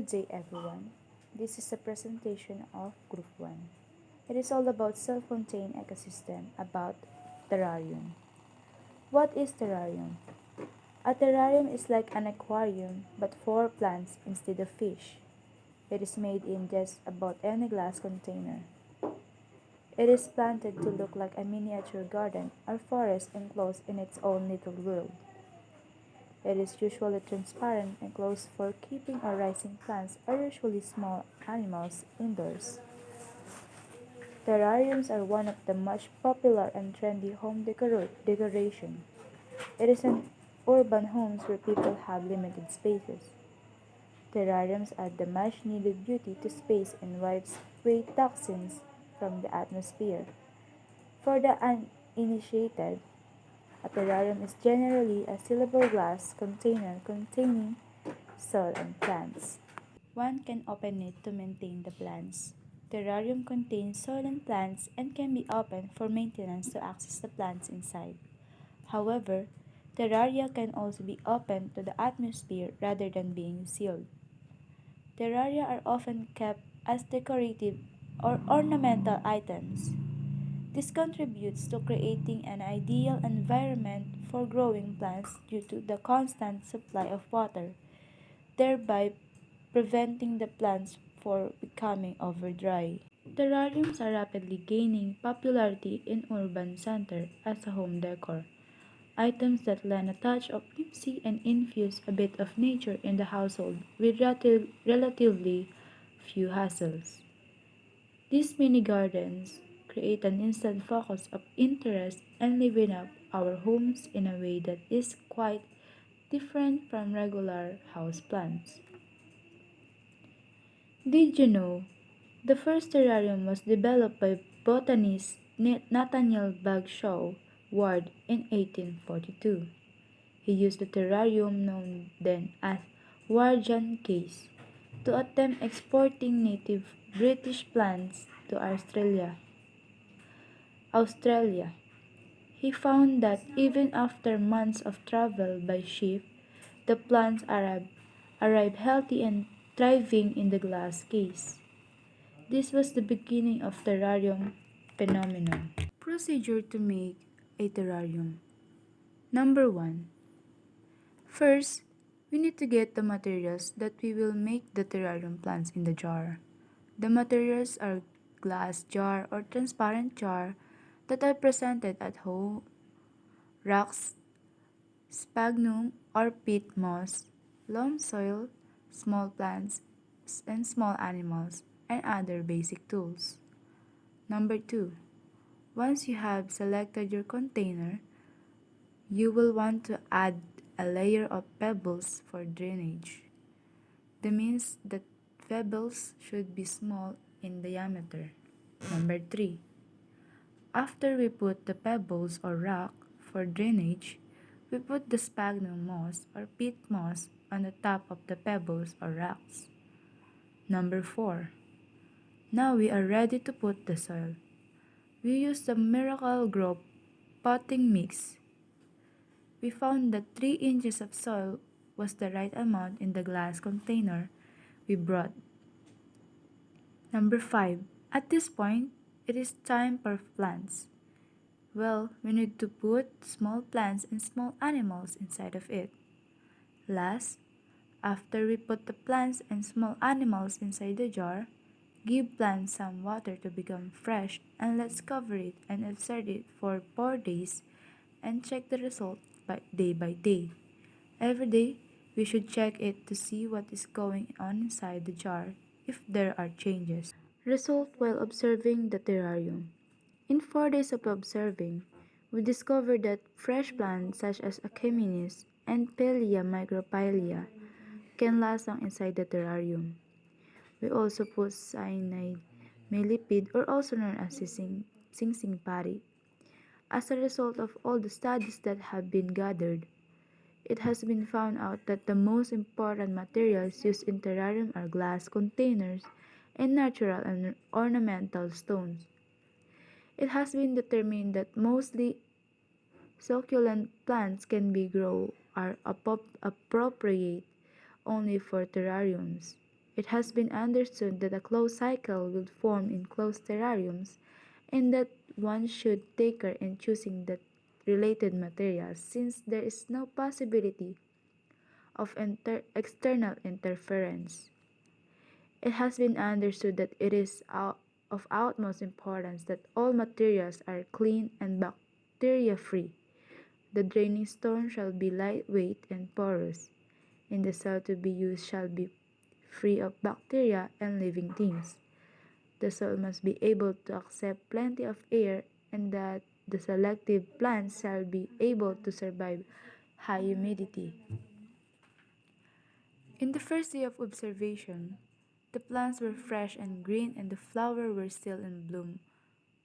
Good day, everyone. This is a presentation of Group 1. It is all about self-contained ecosystem about terrarium. What is terrarium? A terrarium is like an aquarium but for plants instead of fish. It is made in just about any glass container. It is planted to look like a miniature garden or forest enclosed in its own little world. It is usually transparent and closed for keeping or raising plants or usually small animals indoors. Terrariums are one of the much popular and trendy home decoration. It is in urban homes where people have limited spaces. Terrariums add the much needed beauty to space and wipes away toxins from the atmosphere. For the uninitiated, a terrarium is generally a sealable glass container containing soil and plants. One can open it to maintain the plants. Terrarium contains soil and plants and can be opened for maintenance to access the plants inside. However, terraria can also be opened to the atmosphere rather than being sealed. Terraria are often kept as decorative or ornamental items. This contributes to creating an ideal environment for growing plants due to the constant supply of water, thereby preventing the plants from becoming overdry. Terrariums are rapidly gaining popularity in urban centers as a home decor. Items that lend a touch of whimsy and infuse a bit of nature in the household with relatively few hassles. These mini gardens create an instant focus of interest and liven up our homes in a way that is quite different from regular houseplants. Did you know the first terrarium was developed by botanist Nathaniel Bagshaw Ward in 1842? He used the terrarium known then as Wardian case to attempt exporting native British plants to Australia. He found that even after months of travel by ship, the plants arrived healthy and thriving in the glass case. This was the beginning of terrarium phenomenon. Procedure to make a terrarium. Number 1. First, we need to get the materials that we will make the terrarium plants in the jar. The materials are glass jar or transparent jar that are presented at home, rocks, sphagnum or peat moss, loam soil, small plants, and small animals, and other basic tools. Number 2. Once you have selected your container, you will want to add a layer of pebbles for drainage. That means that pebbles should be small in diameter. Number 3. After we put the pebbles or rock for drainage, we put the sphagnum moss or peat moss on the top of the pebbles or rocks. Number 4. Now we are ready to put the soil. We used the Miracle Grow potting mix. We found that 3 inches of soil was the right amount in the glass container we brought. Number 5. At this point, it is time for plants. Well, we need to put small plants and small animals inside of it. Last, after we put the plants and small animals inside the jar, give plants some water to become fresh and let's cover it and insert it for 4 days and check the result by day. Every day, we should check it to see what is going on inside the jar if there are changes. Result while observing the terrarium. In 4 days of observing, we discovered that fresh plants such as Achaemenes and Pelea micropylea can last long inside the terrarium. We also put cyanide, millipede or also known as sing patty. As a result of all the studies that have been gathered, it has been found out that the most important materials used in terrarium are glass containers and natural and ornamental stones. It has been determined that mostly succulent plants can be grown are appropriate only for terrariums. It has been understood that a closed cycle will form in closed terrariums and that one should take care in choosing the related materials since there is no possibility of external interference. It has been understood that it is of utmost importance that all materials are clean and bacteria free. The draining stone shall be lightweight and porous, and the soil to be used shall be free of bacteria and living things. The soil must be able to accept plenty of air, and that the selective plants shall be able to survive high humidity. In the first day of observation, the plants were fresh and green and the flowers were still in bloom,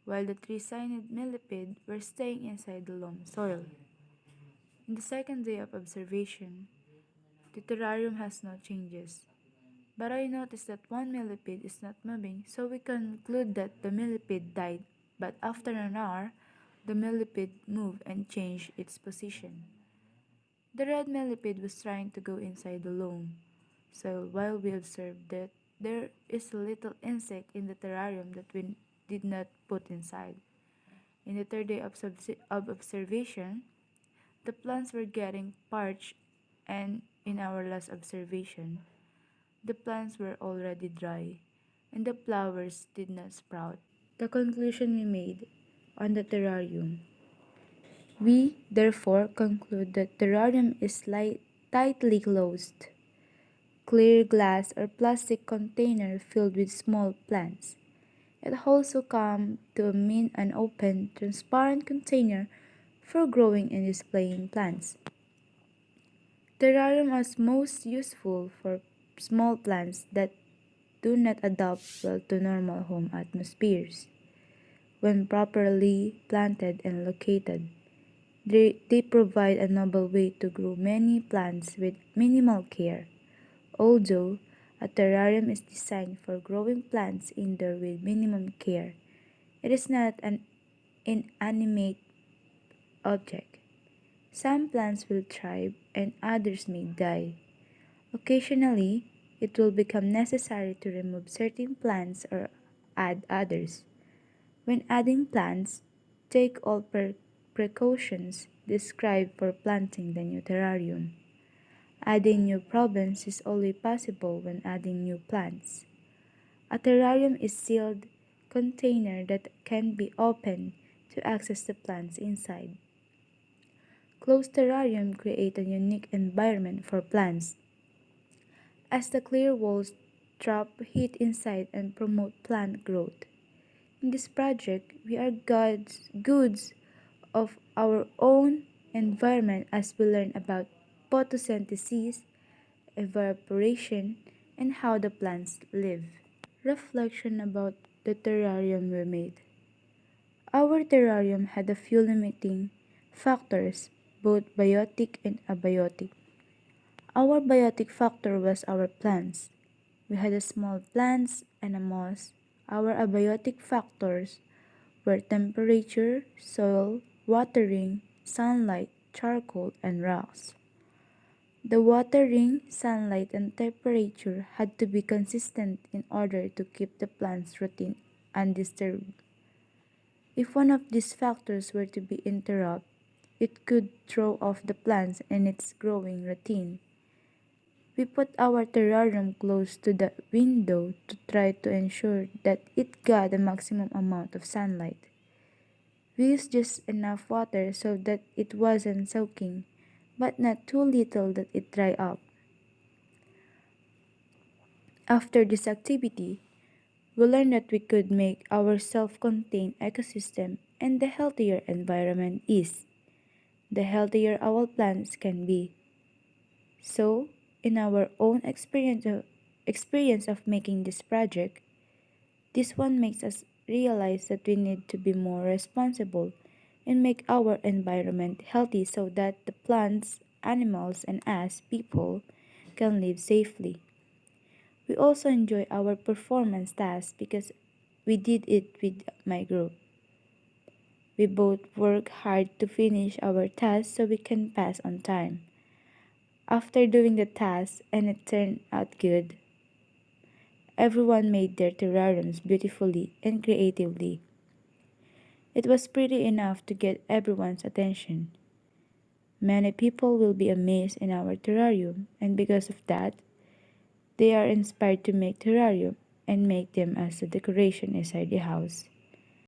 while the three cyanid millipede were staying inside the loam soil. In the second day of observation, the terrarium has no changes, but I noticed that one millipede is not moving, so we conclude that the millipede died, but after an hour, the millipede moved and changed its position. The red millipede was trying to go inside the loam, so while we observed that there is a little insect in the terrarium that we did not put inside. In the third day of observation, the plants were getting parched, and in our last observation, the plants were already dry, and the flowers did not sprout. The conclusion we made on the terrarium. We therefore conclude that terrarium is tightly closed, clear glass or plastic container filled with small plants. It also come to mean an open, transparent container for growing and displaying plants. Terrarium is most useful for small plants that do not adapt well to normal home atmospheres. When properly planted and located, they provide a noble way to grow many plants with minimal care. Although a terrarium is designed for growing plants indoor with minimum care, it is not an inanimate object. Some plants will thrive and others may die. Occasionally, it will become necessary to remove certain plants or add others. When adding plants, take all precautions described for planting the new terrarium. Adding new problems is only possible when adding new plants. A terrarium is a sealed container that can be opened to access the plants inside. Closed terrarium create a unique environment for plants, as the clear walls trap heat inside and promote plant growth. In this project, we are goods of our own environment as we learn about photosynthesis, evaporation, and how the plants live. Reflection about the terrarium we made. Our terrarium had a few limiting factors, both biotic and abiotic. Our biotic factor was our plants. We had a small plants and a moss. Our abiotic factors were temperature, soil, watering, sunlight, charcoal, and rocks. The watering, sunlight, and temperature had to be consistent in order to keep the plant's routine undisturbed. If one of these factors were to be interrupted, it could throw off the plants and its growing routine. We put our terrarium close to the window to try to ensure that it got the maximum amount of sunlight. We used just enough water so that it wasn't soaking, but not too little that it dry up. After this activity, we learned that we could make our self-contained ecosystem, and the healthier environment is, the healthier our plants can be. So, in our own experience of making this project, this one makes us realize that we need to be more responsible and make our environment healthy so that the plants, animals, and us, people, can live safely. We also enjoy our performance task because we did it with my group. We both work hard to finish our task so we can pass on time. After doing the task and it turned out good, Everyone made their terrariums beautifully and creatively. It was pretty enough to get everyone's attention. Many people will be amazed in our terrarium, and because of that, they are inspired to make terrarium and make them as a decoration inside the house.